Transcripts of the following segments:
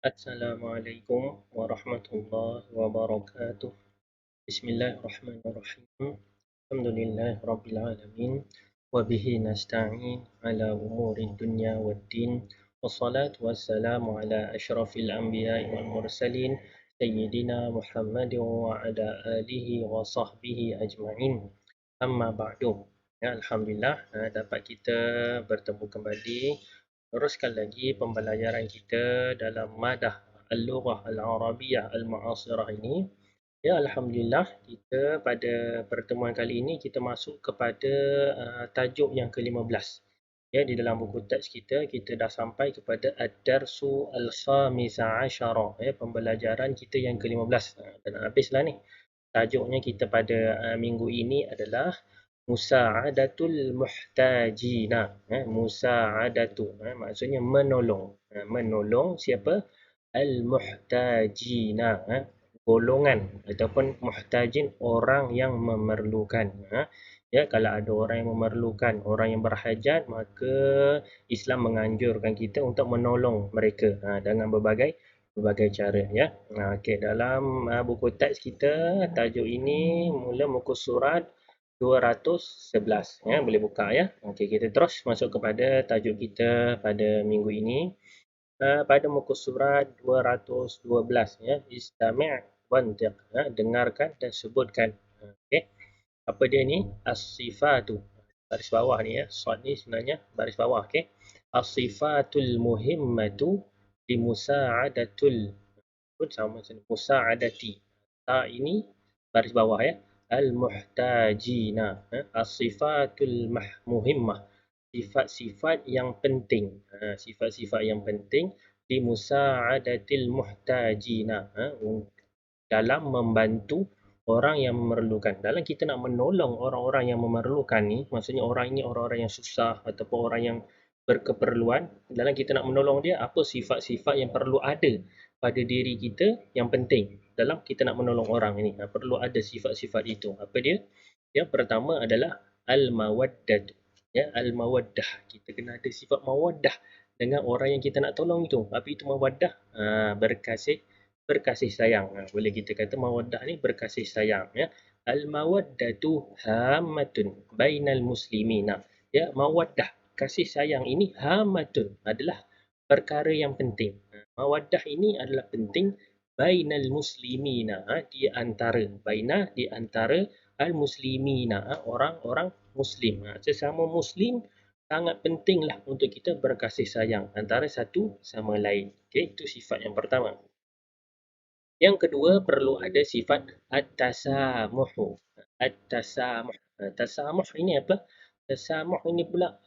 Assalamualaikum warahmatullahi wabarakatuh. Bismillahirrahmanirrahim. Alhamdulillahi rabbil alamin. Wa bihi nasta'in ala umuri dunya waddin. Wassalatu wassalamu ala asyrafil anbiya'i wal mursalin sayyidina Muhammadin wa ala alihi wa sahbihi ajma'in. Amma ba'du. Ya, Alhamdulillah dapat kita bertemu kembali, teruskan lagi pembelajaran kita dalam madah Al-Lughah Al-Arabiyah Al-Mu'asirah ini. Ya, Alhamdulillah, kita pada pertemuan kali ini kita masuk kepada tajuk yang ke-15. Ya, di dalam buku teks kita, kita dah sampai kepada Ad-Darsu Al-Khamisa Asyara. Ya, pembelajaran kita yang ke-15. Dan habislah ni. Tajuknya kita pada minggu ini adalah Musa'adatul Muhtajina. Musa'adatu. Maksudnya menolong. Menolong siapa? Al-Muhtajina. Golongan ataupun muhtajin, orang yang memerlukan. Ya, kalau ada orang yang memerlukan, orang yang berhajat, maka Islam menganjurkan kita untuk menolong mereka dengan berbagai cara, ya. Okey, dalam buku teks kita, tajuk ini mula muka surat 211, ya. Boleh buka, ya. Okey, kita terus masuk kepada tajuk kita pada minggu ini. Pada muka surat 212, ya. Istami' wantiq, dengarkan dan sebutkan. Okey. Apa dia ni? As-sifatu. Baris bawah ni, ya. Short ni sebenarnya baris bawah, okey. As-sifatul muhimmatu di musa'adatul. Pun sama macam musa'adati. Ta ini baris bawah, ya. Al-muhtajina. As-sifatul muhimmah. Sifat-sifat yang penting. Sifat-sifat yang penting di musa'adatil muhtajina. Dalam membantu orang yang memerlukan. Dalam kita nak menolong orang-orang yang memerlukan ni, maksudnya orang ini orang-orang yang susah ataupun orang yang berkeperluan, dalam kita nak menolong dia, apa sifat-sifat yang perlu ada pada diri kita yang penting dalam kita nak menolong orang ini. Perlu ada sifat-sifat itu. Apa dia? Yang pertama adalah al-mawaddah. Ya, al-mawaddah. Kita kena ada sifat mawaddah dengan orang yang kita nak tolong itu. Apa itu mawaddah? Berkasih sayang. Boleh kita kata mawaddah ni berkasih sayang, ya. Al-mawaddatu hammatun bainal muslimina. Ya, mawaddah, kasih sayang ini hammatun, adalah perkara yang penting. Mawaddah ini adalah penting bainal muslimina, di antara di antara al-muslimina, orang-orang muslim. Sesama muslim sangat pentinglah untuk kita berkasih sayang antara satu sama lain. Okey, itu sifat yang pertama. Yang kedua, perlu ada sifat at-tasamuhu. At-tasamuh. Tasamuh ini apa? Tasamuh ini pula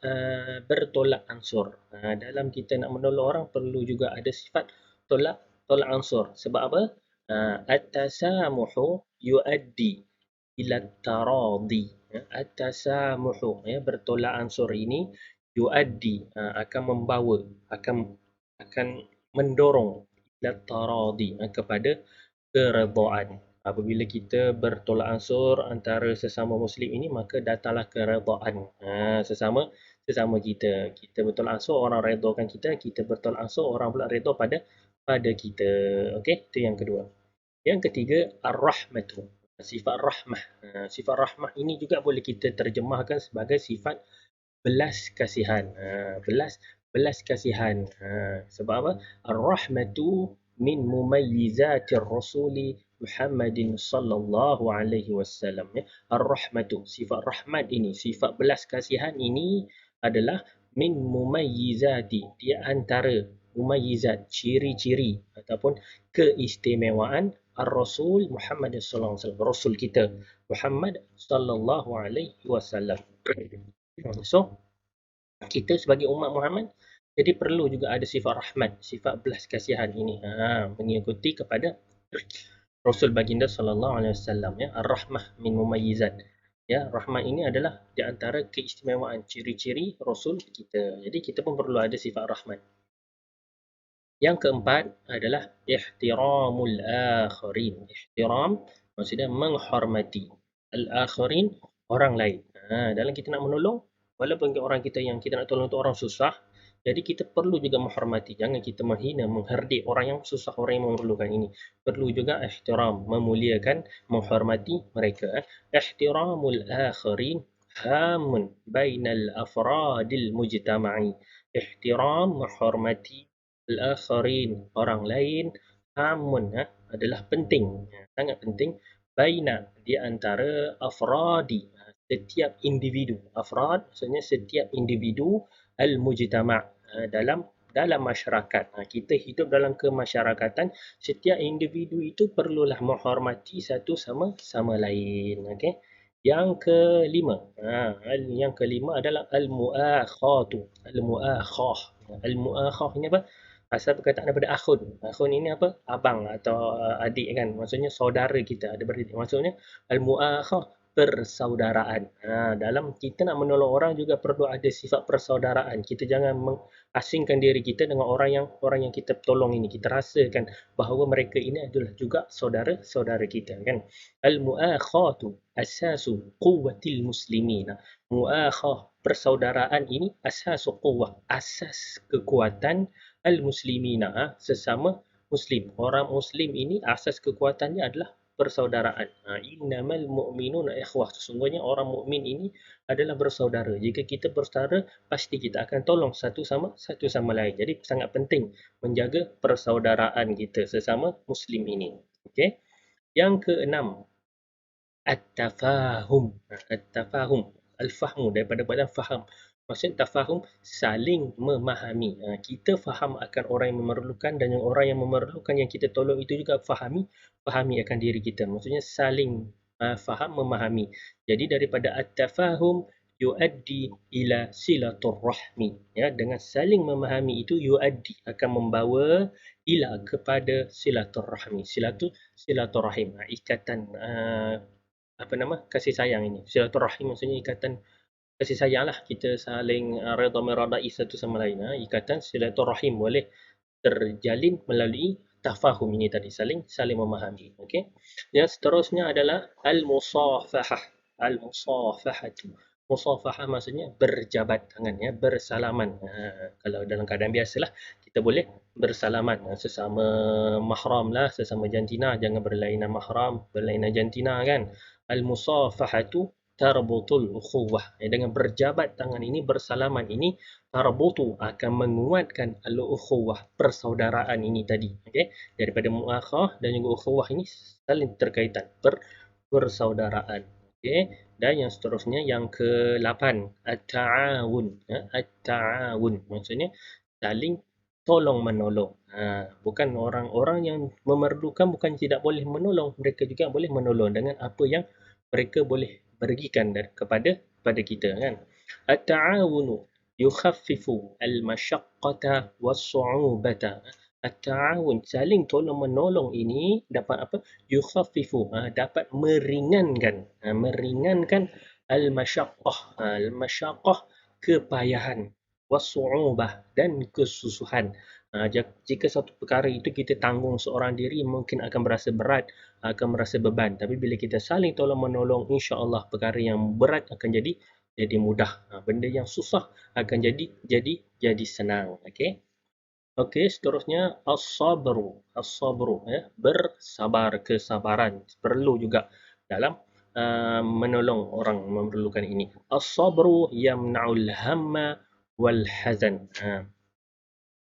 bertolak ansur. Dalam kita nak menolong orang, perlu juga ada sifat tolak ansur. Sebab apa? At-tasamuhu yuaddi ila taradi. At-tasamuhu, bertolak ansur ini yuaddi, akan membawa, akan mendorong ila taradi, kepada keredaan. Apabila kita bertolak ansur antara sesama muslim ini, maka datanglah keredaan sesama kita. Kita bertolak ansur, orang redakan kita. Kita bertolak ansur, orang pula reda pada kita. Okey, itu yang kedua. Yang ketiga, ar-rahmatu. Sifat rahmah. Sifat rahmah ini juga boleh kita terjemahkan sebagai sifat belas kasihan. Belas kasihan. Sebab apa? Ar-rahmatu min mumayyizatir rasuli Muhammadin sallallahu alaihi wasallam. Ar-rahmatu, sifat rahmat ini, sifat belas kasihan ini adalah min mumayyizati, di antara mumayyizat, ciri-ciri ataupun keistimewaan Ar-Rasul Muhammad sallallahu alaihi wasallam, Rasul kita Muhammad sallallahu alaihi wasallam. So, kita sebagai umat Muhammad, jadi perlu juga ada sifat rahmat, sifat belas kasihan ini, mengikuti kepada Rasul baginda sallallahu alaihi wasallam, ya. Ar-rahmah min mumayyizat. Ya, rahmat ini adalah di antara keistimewaan, ciri-ciri Rasul kita. Jadi kita pun perlu ada sifat rahmat. Yang keempat adalah ihtiramul akharin. Ihtiram maksudnya menghormati al-akharin, orang lain. Dalam kita nak menolong, walaupun orang kita yang kita nak tolong itu orang susah, Jadi kita perlu juga menghormati, jangan kita menghina, mengherdik orang yang susah, orang yang memerlukan ini. Perlu juga ihtiram, memuliakan, menghormati mereka. Ihtiramul akharin hamun bainal afradil mujtama'i. Ihtiram, menghormati al-akharin, orang lain, hamun adalah penting, sangat penting, baina, di antara afradi, setiap individu. Afrad maksudnya setiap individu, al-mujtama', dalam dalam masyarakat. Kita hidup dalam kemasyarakatan, setiap individu itu perlulah menghormati satu sama lain. Okey. Yang kelima, yang kelima adalah al-muakhatu. Al-muakhah. Al-muakhah ini apa? Asal perkataan daripada akhun. Akhun ini apa? Abang atau adik kan. Maksudnya saudara kita. Ada beradik. Maksudnya al-muakhah, persaudaraan. Dalam kita nak menolong orang juga perlu ada sifat persaudaraan. Kita jangan mengasingkan diri kita dengan orang yang kita tolong ini. Kita rasakan bahawa mereka ini adalah juga saudara-saudara kita kan. Al-muakhatu asasu quwwatil muslimin. Muakhah, persaudaraan ini asasu quwwah, asas kekuatan al-muslimina, sesama muslim. Orang muslim ini asas kekuatannya adalah persaudaraan. Innamal mu'minuna ikhwah. Sesungguhnya orang mukmin ini adalah bersaudara. Jika kita bersaudara, pasti kita akan tolong satu sama lain. Jadi sangat penting menjaga persaudaraan kita sesama muslim ini. Okey. Yang keenam, at-tafahum. At-tafahum, al-fahmu, daripada perkataan faham. Maksud tafahum, saling memahami. Kita faham akan orang yang memerlukan, dan yang orang yang memerlukan yang kita tolong itu juga fahami akan diri kita. Maksudnya saling faham, memahami. Jadi daripada at-tafahum yuaddi ila silaturrahmi. Ya, dengan saling memahami itu yuaddi, akan membawa ila, kepada silaturrahmi. Silaturrahim, ikatan apa nama, kasih sayang ini. Silaturahim maksudnya ikatan kasih sayang lah, kita saling redha meredai satu sama lain. Ikatan silaturahim boleh terjalin melalui tafahum ini tadi, saling memahami. Okey. Yang seterusnya adalah al-musafahah. Al-musafahatu. Musafahah maksudnya berjabat tangan, ya, bersalaman. Kalau dalam keadaan biasalah kita boleh bersalaman sesama mahram lah, sesama jantina, jangan berlainan mahram, berlainan jantina kan. Al-musafahatu tarbutul ukhuwah. Dengan berjabat tangan ini, bersalaman ini, tarbutu, akan menguatkan al-ukhuwah, persaudaraan ini tadi. Okey. Daripada muakhah dan juga ukhuwah ini saling terkaitan, persaudaraan. Okey. Dan yang seterusnya, yang ke-8, at-ta'awun. At-ta'awun maksudnya saling tolong menolong. Bukan orang-orang yang memerlukan bukan tidak boleh menolong, mereka juga boleh menolong dengan apa yang mereka boleh berikan kepada kita kan. At-ta'awunu yukhaffifu al-masyaqqata was-su'ubata. At-ta'awun, saling tolong menolong ini dapat apa? Yukhaffifu, dapat meringankan, meringankan al-masyaqqah. Al-masyaqqah, kepayahan, was-su'ubah, dan kesusahan. Jika satu perkara itu kita tanggung seorang diri mungkin akan berasa berat, akan merasa beban. Tapi bila kita saling tolong menolong, insya-Allah perkara yang berat akan jadi mudah. Benda yang susah akan jadi senang. Okey. Okey, seterusnya as-sabru. As-sabru, ya, bersabar, kesabaran perlu juga dalam menolong orang memerlukan ini. As-sabru yamna'ul hamma wal hazan.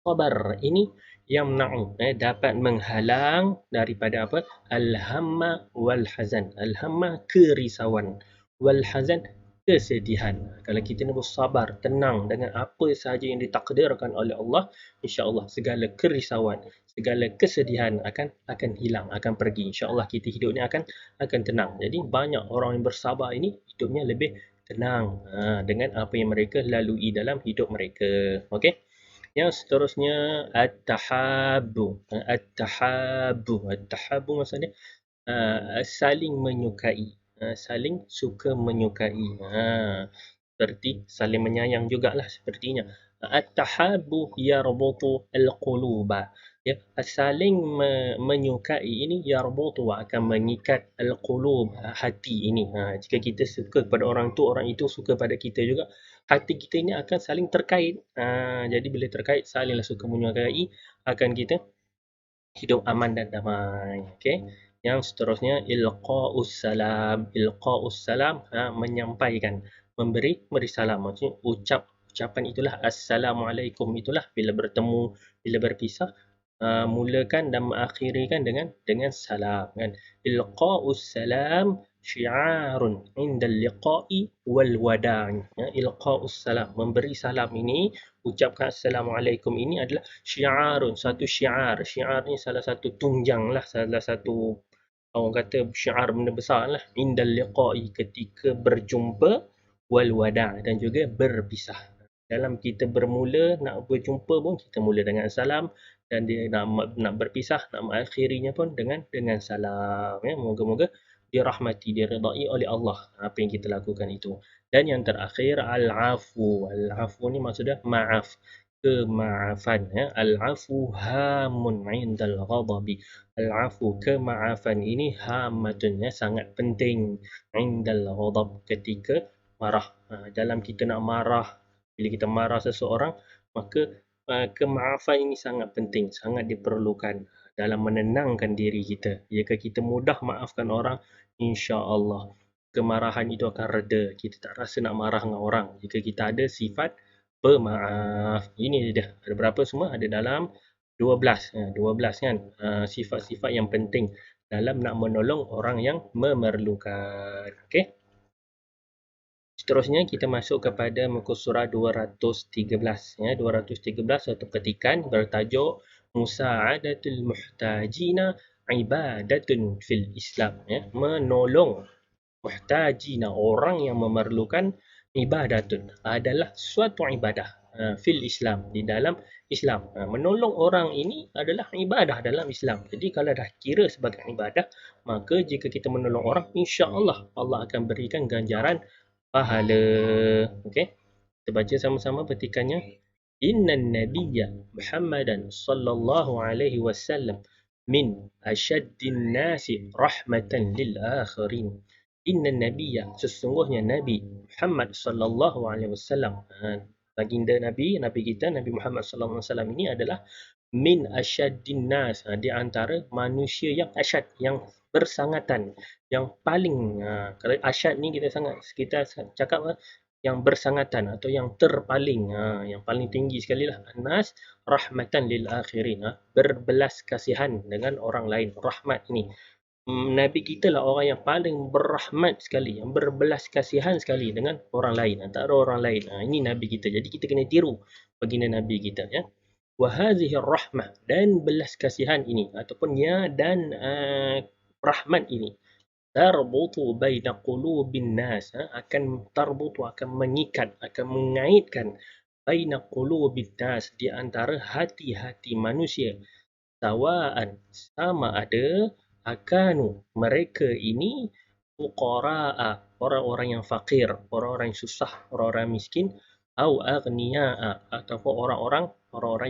Sabar ini yamna'u, dapat menghalang daripada apa? Al-hamma wal hazan. Al-hamma, kerisauan. Wal hazan, kesedihan. Kalau kita ni bersabar, tenang dengan apa sahaja yang ditakdirkan oleh Allah, insya-Allah segala kerisauan, segala kesedihan akan hilang, akan pergi. Insya-Allah kita hidup ni akan tenang. Jadi banyak orang yang bersabar ini hidupnya lebih tenang dengan apa yang mereka lalui dalam hidup mereka. Okey? Yang seterusnya at-tahabbu. At-tahabbu. At-tahabbu maksudnya saling menyukai. Saling suka menyukai. Seperti saling menyayang jugalah sepertinya. At-tahabbu yarbutu al-quluba. Ya, saling menyukai ini yarbutu, akan mengikat al-qulub, hati ini. Jika kita suka kepada orang tu, orang itu suka pada kita juga, hati kita ini akan saling terkait. Jadi bila terkait, salinglah suka menyukai, akan kita hidup aman dan damai. Okey. Yang seterusnya ilqa'us salam. Ilqa'us salam, menyampaikan, memberi salam. Maksudnya ucapan itulah assalamualaikum, itulah bila bertemu, bila berpisah, mulakan dan mengakhirikan dengan salam, kan. Ilqa'us salam syiarun indal liqa'i wal wada'i. Ilqa'us salam, memberi salam ini, ucapkan assalamualaikum ini adalah syiarun, satu syiar. Syiar ni salah satu tunjang lah, salah satu orang kata syiar benda besar lah. Indal liqa'i, ketika berjumpa, wal wada' dan juga berpisah. Dalam kita bermula nak berjumpa pun kita mula dengan salam, dan dia nak berpisah, nak mengakhirinya pun dengan salam, ya. Moga-moga dirahmati, diredai oleh Allah apa yang kita lakukan itu. Dan yang terakhir al-afu. Al-afu ni maksudnya maaf, kemaafan, ya. Al-afu hamun indal ghadabi. Al-afu, kemaafan ini hamatun, ya, sangat penting, indal ghadab, ketika marah. Dalam kita nak marah, bila kita marah seseorang, maka kemaafan ini sangat penting, sangat diperlukan dalam menenangkan diri kita. Jika kita mudah maafkan orang, insya-Allah kemarahan itu akan reda. Kita tak rasa nak marah dengan orang jika kita ada sifat pemaaf. Ini dia. Ada berapa semua? Ada dalam 12. 12 kan. Sifat-sifat yang penting dalam nak menolong orang yang memerlukan. Okey. Seterusnya kita masuk kepada muka surah 213, ya. 213 satu petikan bertajuk Musa'adatul Muhtajina Ibadatun fil Islam, ya. Menolong muhtajina, orang yang memerlukan, ibadatun, adalah suatu ibadah, fil Islam, di dalam Islam. Menolong orang ini adalah ibadah dalam Islam. Jadi kalau dah kira sebagai ibadah, maka jika kita menolong orang, insya-Allah Allah akan berikan ganjaran pahala. Okey. Kita baca sama-sama petikannya. Innan nabiyya Muhammadan sallallahu alaihi wasallam min asyaddin nasi rahmatan lil akhirin. Innan nabiyya, sesungguhnya Nabi Muhammad sallallahu alaihi wasallam, baginda Nabi kita Nabi Muhammad sallallahu alaihi wasallam ini adalah min asyaddin nas, di antara manusia yang asyad, yang bersangatan, yang paling, kalau asyad ni kita cakap yang bersangatan atau yang terpaling, yang paling tinggi sekali lah. Nas rahmatan lil akhirin, berbelas kasihan dengan orang lain. Rahmat ini, Nabi kita lah orang yang paling berrahmat sekali, yang berbelas kasihan sekali dengan orang lain, antara orang lain. Ini Nabi kita. Jadi kita kena tiru baginda Nabi kita, ya. Wa hadhihi rahmah, dan belas kasihan ini ataupun dan rahmat ini, tarbutu baina qulubin nas, akan mengikat, akan mengaitkan, baina qulubin nas, di antara hati-hati manusia, sawaan, sama ada, akanu, mereka ini, fuqara'a, orang-orang yang fakir, orang-orang yang susah, orang-orang miskin, au aghniya'a, ataupun orang-orang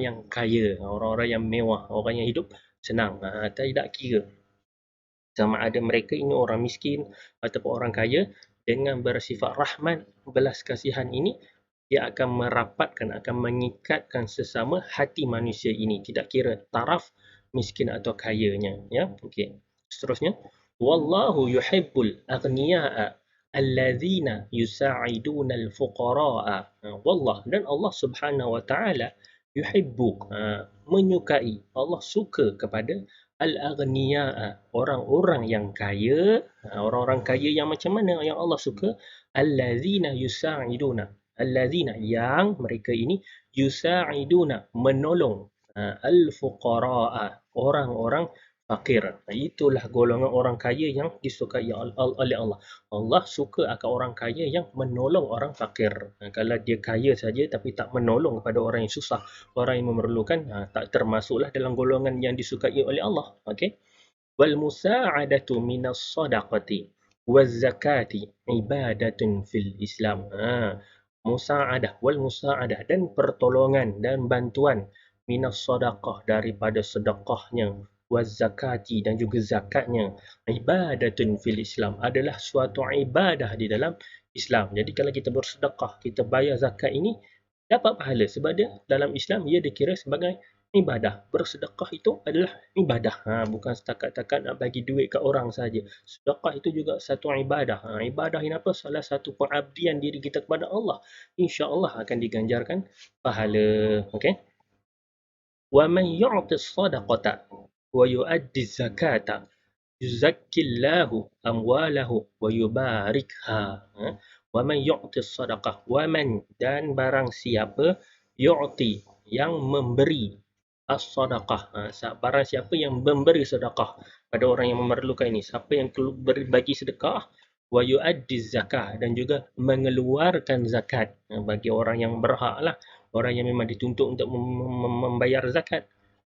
yang kaya, orang-orang yang mewah, orang yang hidup senang. Tidak kira sama ada mereka ini orang miskin ataupun orang kaya, dengan bersifat rahmat, belas kasihan ini, dia akan merapatkan, akan mengikatkan sesama hati manusia ini, tidak kira taraf miskin atau kayanya, ya. Okey. Seterusnya, wallahu yuhibbul aghniya'a allazina yusa'iduna al-fuqara'a. Wallah, dan Allah Subhanahu wa taala yuhibbu, menyukai, Allah suka kepada al-aghniya'a, orang-orang yang kaya. Orang-orang kaya yang macam mana yang Allah suka? Allazina yusa'iduna, allazina, yang mereka ini, yusa'iduna, menolong, al-fuqara'a, orang-orang fakir. Itulah golongan orang kaya yang disukai oleh Allah. Allah suka akan orang kaya yang menolong orang fakir. Kalau dia kaya saja tapi tak menolong kepada orang yang susah, orang yang memerlukan, tak termasuklah dalam golongan yang disukai oleh Allah. Okey. Wal musa'adatu minas sadaqati waz zakati ibadatun fil Islam. Musa'adah, wal musa'adah, dan pertolongan dan bantuan, minas sadaqah, daripada sedekahnya, waz zakati, dan juga zakatnya, ibadatun fil Islam, adalah suatu ibadah di dalam Islam. Jadi kalau kita bersedekah, kita bayar zakat ini dapat pahala sebab dia dalam Islam ia dikira sebagai ibadah. Bersedekah itu adalah ibadah. Bukan setakat-takat nak bagi duit ke orang saja. Sedekah itu juga satu ibadah. Ibadah ini apa? Salah satu pengabdian diri kita kepada Allah. Insya-Allah akan diganjarkan pahala. Okey. Wa man yu'ti as-sadaqata wa yu'addi az-zakata yuzakkillahu amwalahu wa yubarikha. Wa man yu'ti sadaqah. Wa man dan barang siapa yu'ti yang memberi as-sadaqah. Barang siapa yang memberi sedekah pada orang yang memerlukan ini. Siapa yang bagi sedekah wa yu'addi zakah dan juga mengeluarkan zakat bagi orang yang berhak lah. Orang yang memang dituntut untuk membayar zakat.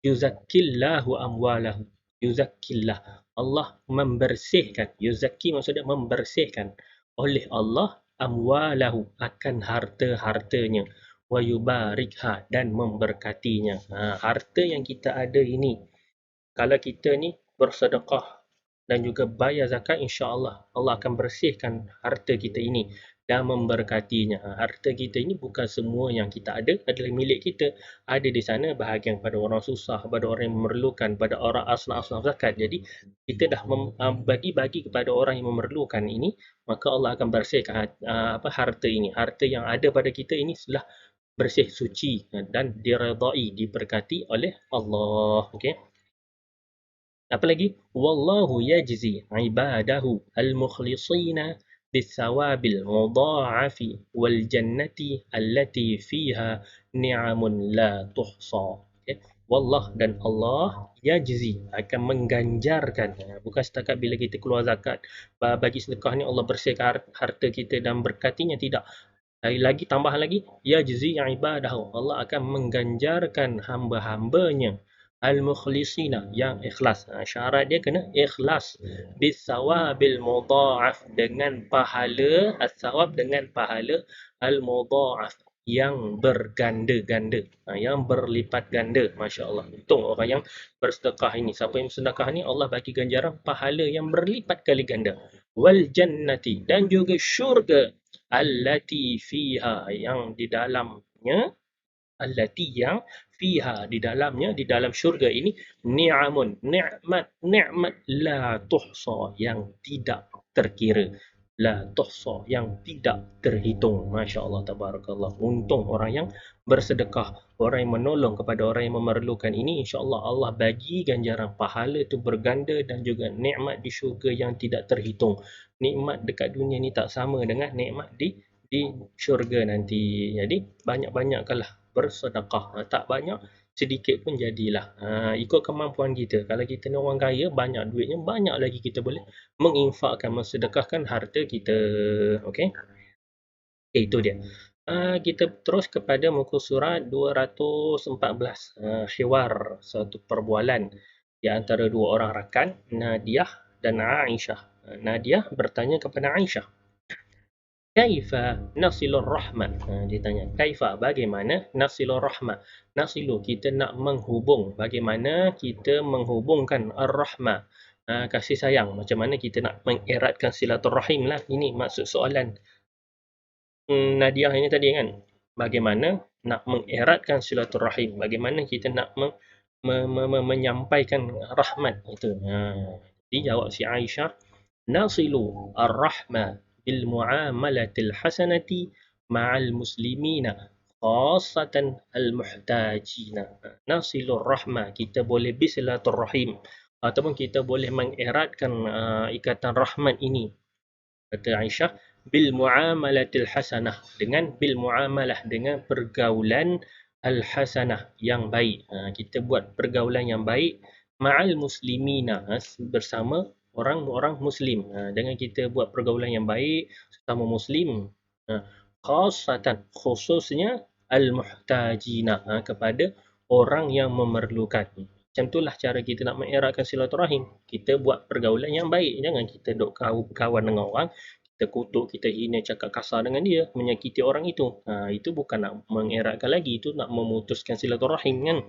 Yuzakkillahu amwalahu. Yuzakkillah. Allah membersihkan. Yuzakki maksudnya membersihkan oleh Allah amwalahu akan harta-hartanya wa yubarikha dan memberkatinya. Harta yang kita ada ini kalau kita ni bersedekah dan juga bayar zakat, insya-Allah Allah akan bersihkan harta kita ini dan memberkatinya. Harta kita ini bukan semua yang kita ada adalah milik kita. Ada di sana bahagian pada orang susah, pada orang yang memerlukan, pada orang asnaf-asnaf zakat. Jadi kita dah bagi-bagi kepada orang yang memerlukan ini, maka Allah akan bersihkan harta ini. Harta yang ada pada kita ini sudah bersih, suci dan diredai, diberkati oleh Allah. Okey. Apa lagi? Wallahu yajzi ibadahu al-mukhlisina bisawabil mudha'afi wal jannati allati fiha ni'amun la tuhsa. Okay. Wallah dan Allah yajzi akan mengganjarkan. Bukan setakat bila kita keluar zakat bagi sedekah ni Allah bersihkan harta kita dan berkatinya, tidak. Lagi tambahan lagi yajzi ibadahu, Allah akan mengganjarkan hamba-hambanya al-mukhlisina yang ikhlas. Syarat dia kena ikhlas. Bisawabil mudha'af dengan pahala as-sawab dengan pahala al-mudha'af yang berganda-ganda, yang berlipat ganda. Masya-Allah. Untung orang yang bersedekah ini. Siapa yang bersedekah ni Allah bagi ganjaran pahala yang berlipat kali ganda. Wal jannati dan juga syurga allati fiha yang di dalamnya, allati yang fiha di dalamnya, di dalam syurga ini ni'amun, nikmat la tuhsa yang tidak terkira, la tuhsa yang tidak terhitung. Masya-Allah, tabarakallah. Untung orang yang bersedekah, orang yang menolong kepada orang yang memerlukan ini, insya-Allah Allah bagi ganjaran pahala itu berganda dan juga nikmat di syurga yang tidak terhitung. Nikmat dekat dunia ni tak sama dengan nikmat di syurga nanti. Jadi banyak-banyakkanlah bersedekah. Tak banyak, sedikit pun jadilah. Ikut kemampuan kita. Kalau kita ni orang kaya, banyak duitnya, banyak lagi kita boleh menginfakkan, mensedekahkan harta kita. Okey? Itu dia. Kita terus kepada muka surat 214. Hiwar, satu perbualan di antara dua orang rakan, Nadiah dan Aisyah. Nadiah bertanya kepada Aisyah, Kaifa nasilur rahmah? Dia tanya, Kaifa, bagaimana nasilur rahmah? Nasilu, kita nak menghubung. Bagaimana kita menghubungkan ar-rahmah? Kasih sayang. Macam mana kita nak mengeratkan silaturrahim lah. Ini maksud soalan Nadiah ini tadi kan. Bagaimana nak mengeratkan silaturrahim? Bagaimana kita nak menyampaikan rahmat itu? Dijawab si Aisyah, nasilu ar-rahmah bil muamalatil hasanati ma'al muslimina khassatan al-muhtajina. Nasilur rahmah, kita boleh bersilaturrahim ataupun kita boleh mengeratkan ikatan rahmat ini, kata Aisyah, bil muamalatil hasanah, dengan bil muamalah, dengan pergaulan al hasanah yang baik. Kita buat pergaulan yang baik ma'al muslimina, bersama orang-orang muslim. Dengan kita buat pergaulan yang baik sesama muslim, khassatan, khususnya al-muhtajina, kepada orang yang memerlukan. Macam itulah cara kita nak mengeratkan silaturahim. Kita buat pergaulan yang baik. Jangan kita duk kawan dengan orang, kita kutuk, kita hina, cakap kasar dengan dia, menyakiti orang itu. Itu bukan nak mengeratkan lagi, itu nak memutuskan silaturahim kan.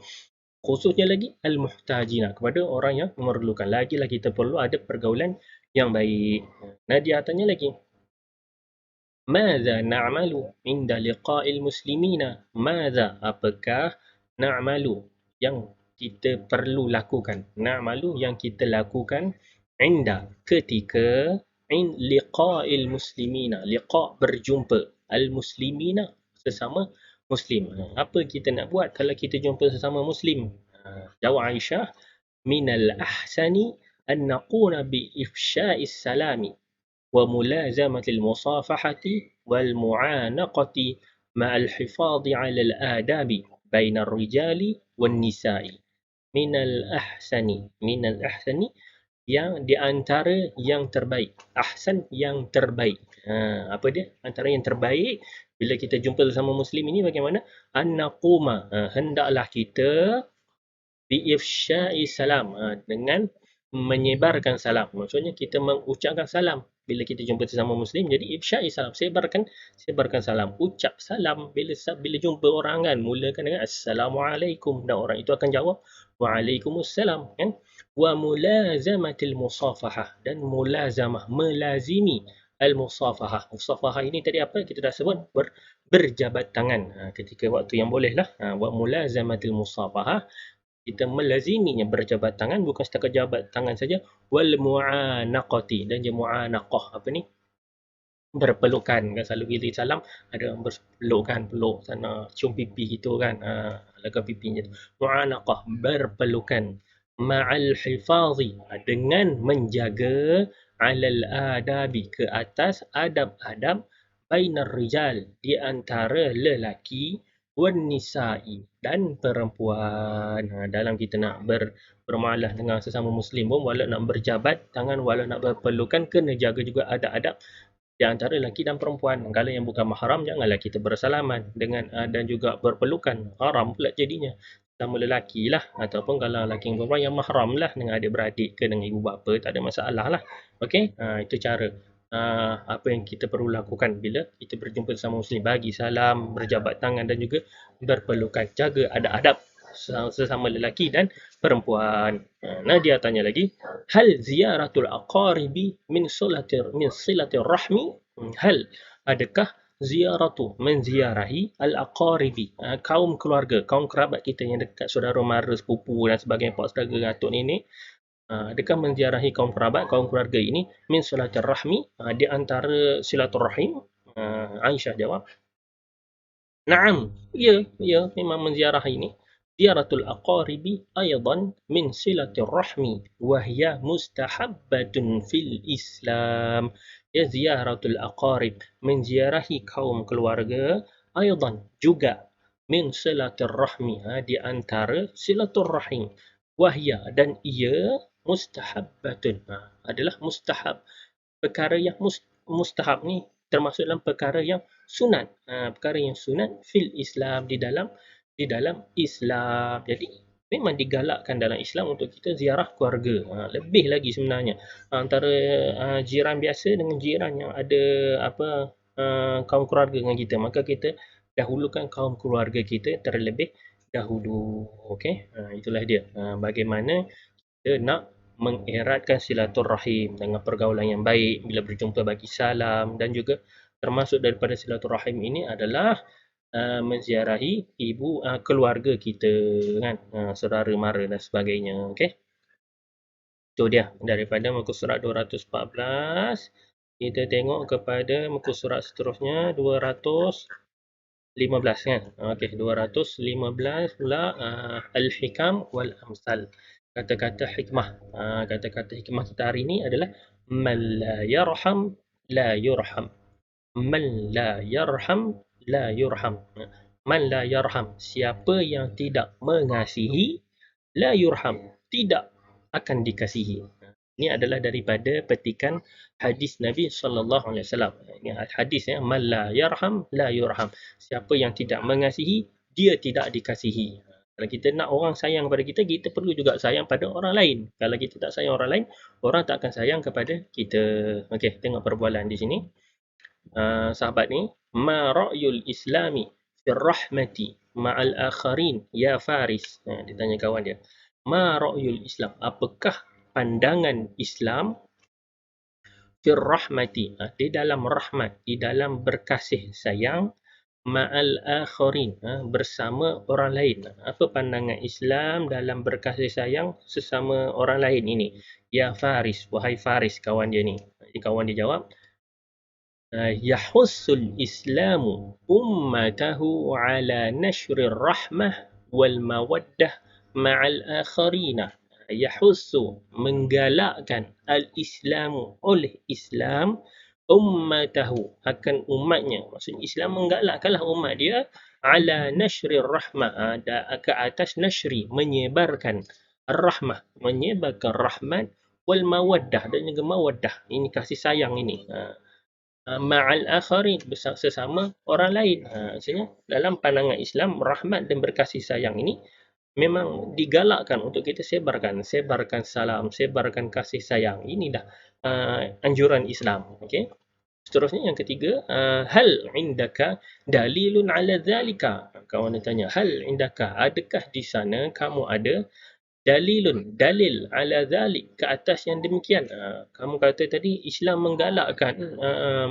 Khususnya lagi al-muhtajina, kepada orang yang memerlukan. Lagilah kita perlu ada pergaulan yang baik. Nadia tanya lagi, Madza na'malu inda liqa'il muslimina? Madza, apakah na'malu yang kita perlu lakukan? Na'malu yang kita lakukan inda ketika liqa'il muslimina. Liqa' berjumpa. Al-muslimina sesama muslim. Apa kita nak buat kalau kita jumpa sesama muslim? Jawab Aisyah, minal ahsani an naquna bi ifsya'is salami وملازمة المصافحة والمعانقة مع الحفاظ على الآداب بين الرجال والنساء من الأحسن yang di antara yang terbaik. Ahsan yang terbaik. Apa dia? Antara yang terbaik bila kita jumpa sesama muslim ini bagaimana? An-naquma. Hendaklah kita biifsya'i salam, dengan menyebarkan salam. Maksudnya kita mengucapkan salam bila kita jumpa sesama muslim. Jadi ifsya'i salam, sebarkan salam. Ucap salam bila jumpa orang kan, mulakan dengan assalamualaikum dan orang itu akan jawab waalaikumsalam kan. Wa mulazamatil musafahah, dan mulazamah melazimi al-musafahah. Musafahah ini tadi apa kita dah sebut, berjabat tangan ketika waktu yang boleh lah. Wa mulazamatil musafahah, kita melaziminya berjabat tangan, bukan setakat jabat tangan saja. Wal mu'anaqati, dan je mu'anaqah, apa ni, berpelukan kan. Selalu bila salam ada orang berpeluk kan, peluk sana, cium pipi gitu kan, laga pipinya tu. Mu'anaqah, berpelukan. Ma'al hifazi, dengan menjaga, alal adabi, ke atas adab-adab, bainar rijal, di antara lelaki, wan nisa'i, dan perempuan. Dalam kita nak bermuamalah dengan sesama muslim pun, walau nak berjabat tangan, walau nak berpelukan, kena jaga juga adab-adab di antara lelaki dan perempuan. Kalau yang bukan mahram, janganlah kita bersalaman dengan dan juga berpelukan. Haram pula jadinya. Sama lelaki lah, ataupun kalau lelaki yang perempuan yang mahram lah, dengan adik-beradik ke dengan ibu bapa, tak ada masalah lah. Okey, itu cara apa yang kita perlu lakukan bila kita berjumpa sama muslim. Bagi salam, berjabat tangan, dan juga berpelukan. Jaga adab-adab sesama lelaki dan perempuan. Nadia tanya lagi, hal ziyaratul aqaribi min silatir rahmi? Hal, adakah ziaratu, menziarahi al-aqaribi, kaum keluarga, kaum kerabat kita yang dekat, saudara mara, sepupu dan sebagainya, pak saudara, atuk nenek, adakah menziarahi kaum kerabat, kaum keluarga ini, min silatir rahmi, di antara silaturrahim? Aisyah jawab, na'am, ya, memang menziarahi ini. Ziaratul aqaribi aydan min silatir rahmi wa hiya mustahabbatun fil Islam. Ya, ziaratul aqarib, menziarahi kaum keluarga, aydan, juga, min silatir rahmi, di antara silaturrahim, wahya, dan ia, mustahabbatun, adalah mustahab. Perkara yang mustahab ni termasuk dalam perkara yang sunat. Perkara yang sunat fil Islam, di dalam Islam. Jadi memang digalakkan dalam Islam untuk kita ziarah keluarga. Lebih lagi sebenarnya antara jiran biasa dengan jiran yang ada kaum keluarga dengan kita, maka kita dahulukan kaum keluarga kita terlebih dahulu. Okey, itulah dia bagaimana kita nak mengeratkan silaturrahim dengan pergaulan yang baik bila berjumpa, bagi salam, dan juga termasuk daripada silaturrahim ini adalah menziarahi ibu keluarga kita kan, saudara mara dan sebagainya. Okey, itu dia daripada muka surat 214. Kita tengok kepada muka surat seterusnya 215 kan. Okey, 215 pula, al-hikam wal amsal. Kata-kata hikmah. Kata-kata hikmah kita hari ini adalah man la yarham la yurham. Man la yarham la yurham. Man la yarham, siapa yang tidak mengasihi, la yurham, tidak akan dikasihi. Ini adalah daripada petikan hadis Nabi sallallahu alaihi wasallam. Ini hadis ya, man la yarham la yurham. Siapa yang tidak mengasihi, dia tidak dikasihi. Kalau kita nak orang sayang kepada kita, kita perlu juga sayang pada orang lain. Kalau kita tak sayang orang lain, orang tak akan sayang kepada kita. Okey, tengok perbualan di sini. Sahabat ni, ma ra'yul islami fi rahmati ma'al akharin ya Faris. Dia tanya kawan dia, ma ra'yul Islam, apakah pandangan Islam fir rahmati, di dalam rahmat, di dalam berkasih sayang, ma'al akharin, bersama orang lain. Apa pandangan Islam dalam berkasih sayang sesama orang lain ini? Ya Faris, wahai Faris, kawan dia ni. Jadi kawan dia jawab, yahussul islamu ummatahu ala nashrir rahmah wal mawaddah ma'al akharina. Yahussu, menggalakkan, al-islamu, oleh Islam, ummatahu, akan umatnya. Maksudnya Islam menggalakkanlah umat dia ala nashrir rahmah, ke atas nashri, menyebarkan rahmah, menyebarkan rahmat, wal mawaddah, dan juga mawaddah, ini kasih sayang ini. Ma'al akharin, sesama orang lain. Maksudnya dalam pandangan Islam, rahmat dan berkasih sayang ini memang digalakkan untuk kita sebarkan salam, sebarkan kasih sayang. Ini dah anjuran Islam. Okey. Seterusnya yang ketiga, hal indaka dalilun ala zalika. Kawan dia tanya, hal indaka, adakah di sana kamu ada dalil ala zalik, ke atas yang demikian. Kamu kata tadi Islam menggalakkan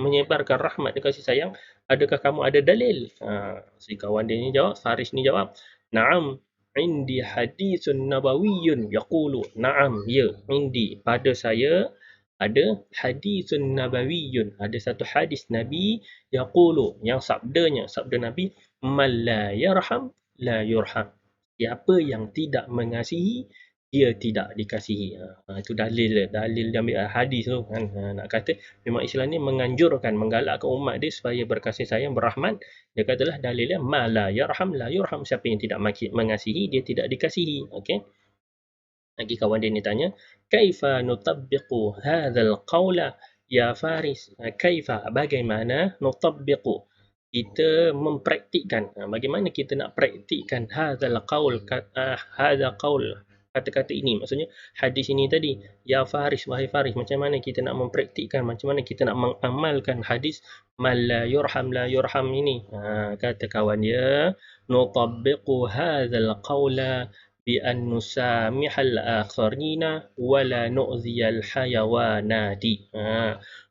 menyebarkan rahmat dan kasih sayang, adakah kamu ada dalil? Si kawan dia ni jawab, Faris ni jawab, na'am indi hadithun nabawiyyun yaqulu. Na'am, ya, indi, pada saya ada hadithun nabawiyyun, ada satu hadis Nabi, yaqulu, yang sabda Nabi, man la yarham la yurham. Siapa yang tidak mengasihi, dia tidak dikasihi. Itu dalil dia ambil hadis tu kan. Nak kata memang Islam ni menganjurkan, menggalakkan umat dia supaya berkasih sayang, berrahmat. Dia katalah dalilnya ma la yarham la yurham, siapa yang tidak mengasihi, dia tidak dikasihi. Okey. Lagi kawan dia ni tanya, kaifa nutabbiqu hadzal qawla ya Faris? Kaifa, bagaimana, nutabbiqu, kita mempraktikkan, bagaimana kita nak praktikkan hadzal qaul, hadzal qaul, kata-kata ini, maksudnya hadis ini tadi, ya Faris, wahai Faris, macam mana kita nak mempraktikkan, macam mana kita nak mengamalkan hadis man la yurham ini. Kata kawan dia, nutabbiqu hadzal qaula bi an nusamihal akharina wa la nu'ziyal hayawanati.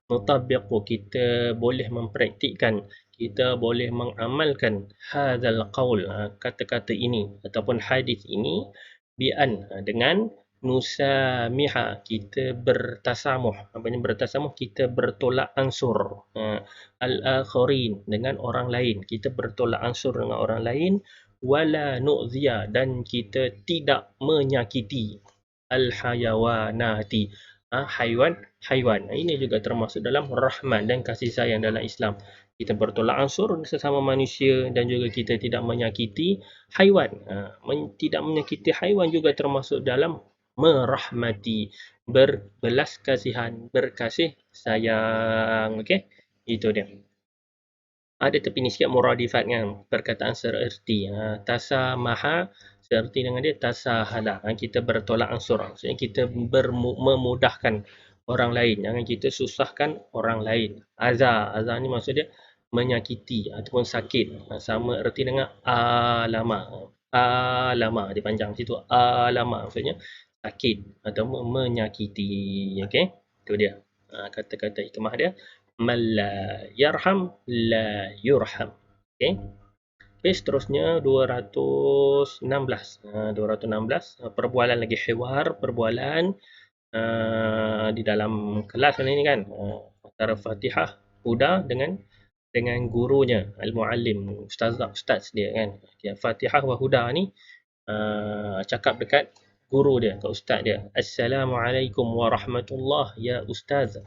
Nutabbiqu, kita boleh mempraktikkan, kita boleh mengamalkan hadzal qaul, kata-kata ini ataupun hadis ini, bi'an, dengan nusamiha, kita bertasamuh. Apa ni bertasamuh? Kita bertolak ansur, al-akharin, dengan orang lain. Kita bertolak ansur dengan orang lain, wala nu'ziya, dan kita tidak menyakiti, al-hayawanati, haiwan. Ini juga termasuk dalam rahmat dan kasih sayang dalam Islam. Kita bertolak ansur sesama manusia dan juga kita tidak menyakiti haiwan. Tidak menyakiti haiwan juga termasuk dalam merahmati, berbelas kasihan, berkasih sayang. Okey, itu dia. Ada tapi ni sikit muradifat kan, perkataan sererti. Tasamaha, sererti dengan dia tasahala. Kita bertolak ansur, maksudnya kita memudahkan orang lain, jangan kita susahkan orang lain. Azar ni maksud dia menyakiti ataupun sakit. Sama erti dengan alama. Alama, dia panjang situ. Alama maksudnya sakit atau menyakiti. Okey, itu dia kata-kata hikmah dia. Man la yarham la yurham. Okey. Okay, seterusnya 216. 216 perbualan lagi, hiwar, perbualan di dalam kelas ni kan, antara Fatihah Huda dengan gurunya, al-muallim, ustaz dia kan. Okay, Fatihah wa Huda ni cakap dekat guru dia, ke ustaz dia. Assalamualaikum warahmatullahi ya ustaz.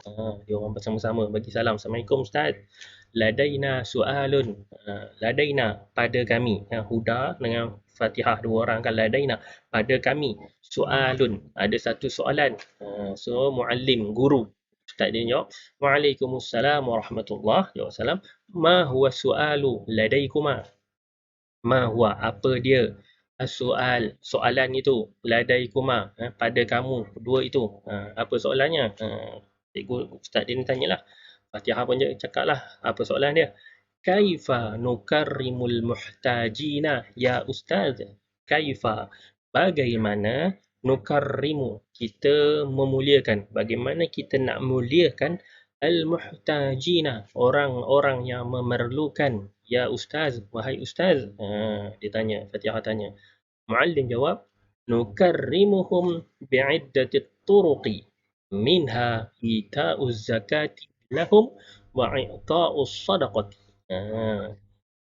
Dia orang bersama-sama bagi salam. Assalamualaikum ustaz. Ladaina su'alun. Ladaina, pada kami. Huda dengan Fatihah, dua orang kan. Ladaina, pada kami. Su'alun, ada satu soalan. So muallim, guru, ustaz dia jawab, Waalaikumsalam warahmatullahi wabarakatuh. Ma huwa su'alu ladaikuma? Ma huwa, apa dia? Soalan itu, ladaikuma, pada kamu dua itu. Apa soalannya? Cikgu ustaz dia ni tanyalah. Fatihah pun cakaplah apa soalan dia. Kaifa nukarrimul muhtajina ya ustaz? Kaifa, bagaimana, nukarrimu, kita memuliakan, bagaimana kita nak muliakan al-muhtajina, orang-orang yang memerlukan. Ya Ustaz, wahai Ustaz. Dia tanya, Fatihah tanya. Muallim jawab, nukarrimuhum bi'iddati turuqi minha ita'uz zakati lahum wa i'ta'us sadaqati.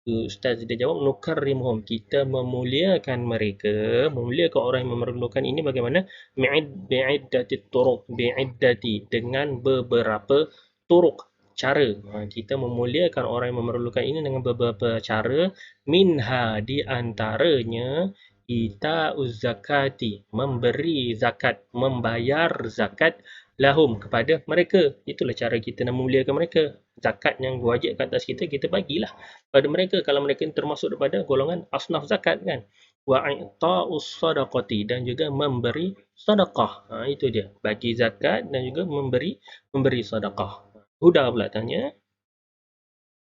Ustaz dia jawab, nukarrimuhum, kita memuliakan mereka, memuliakan orang yang memerlukan ini bagaimana? Bi'iddati turuq, bi'iddati, dengan beberapa turuq, cara. Kita memuliakan orang yang memerlukan ini dengan beberapa cara. Minha, di antaranya, ita'uz zakati, memberi zakat, membayar zakat lahum, kepada mereka. Itulah cara kita nak memuliakan mereka. Zakat yang wajib kat atas kita, kita bagilah pada mereka kalau mereka termasuk daripada golongan asnaf zakat kan. Wa i'ta'us sadaqati, dan juga memberi sedekah. Itu dia, bagi zakat dan juga memberi sedekah. Huda pula tanya,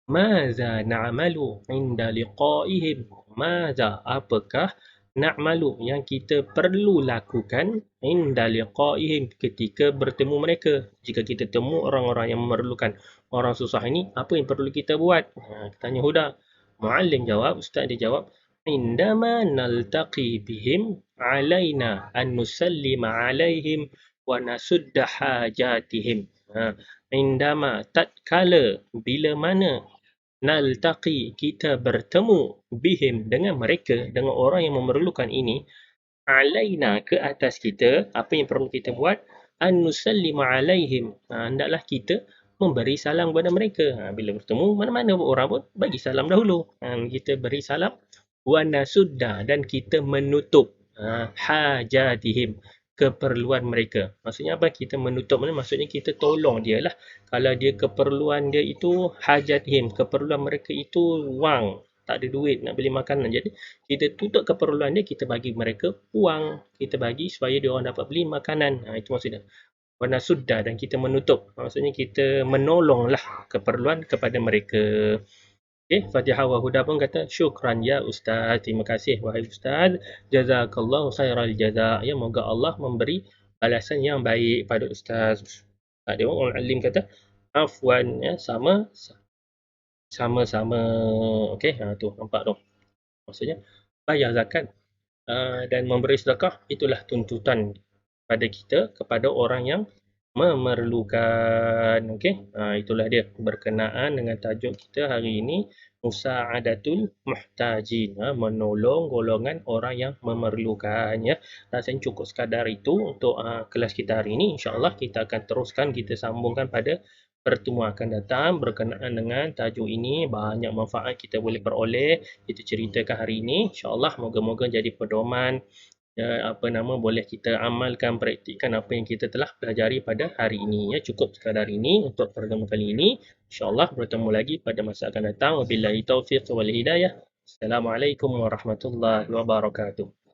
maza na'malu inda liqa'ihim? Maza, apakah na'malu, yang kita perlu lakukan inda liqa'ihim, ketika bertemu mereka? Jika kita temu orang-orang yang memerlukan, orang susah ini, apa yang perlu kita buat? Tanya Huda. Muallim jawab, Ustaz dia jawab, indama naltaqi bihim alaina an nusallima alaihim wa nasudda hajatihim. Indama, tatkala, bila mana, naltaqi, kita bertemu, bihim, dengan mereka, dengan orang yang memerlukan ini, alaina, ke atas kita, apa yang perlu kita buat? An nusallima alaihim, hendaklah kita memberi salam kepada mereka. Bila bertemu mana-mana orang pun bagi salam dahulu. Kita beri salam. Wa nasudda, dan kita menutup hajatihim, keperluan mereka. Maksudnya apa? Kita menutup mana? Maksudnya kita tolong dia lah. Kalau dia keperluan dia itu hajatihim, keperluan mereka itu wang, tak ada duit nak beli makanan. Jadi kita tutup keperluan dia, kita bagi mereka wang. Kita bagi supaya dia orang dapat beli makanan. Itu maksudnya. Wana sudah, dan kita menutup. Maksudnya kita menolonglah keperluan kepada mereka. Okay, Fatihah wa Huda pun kata, syukran ya Ustaz. Terima kasih wahai Ustaz. Jazakallahu khairal jaza. Ya, moga Allah memberi balasan yang baik pada Ustaz. Dia orang alim kata, afwan, ya, sama-sama. Okey, tu nampak tu. Maksudnya bayar zakat dan memberi sedekah, itulah tuntutan pada kita kepada orang yang memerlukan. Okey, itulah dia berkenaan dengan tajuk kita hari ini, Musa'adatul Muhtajin, menolong golongan orang yang memerlukan. Ya, rasanya cukup sekadar itu untuk kelas kita hari ini. InsyaAllah kita akan teruskan, kita sambungkan pada pertemuan akan datang berkenaan dengan tajuk ini. Banyak manfaat kita boleh peroleh, kita ceritakan hari ini. InsyaAllah moga-moga jadi pedoman, boleh kita amalkan, praktikkan apa yang kita telah pelajari pada hari ini. Ya, cukup sekadar ini untuk pertemuan kali ini. InsyaAllah bertemu lagi pada masa akan datang. Wabillahi taufiq wal hidayah. Assalamualaikum warahmatullahi wabarakatuh.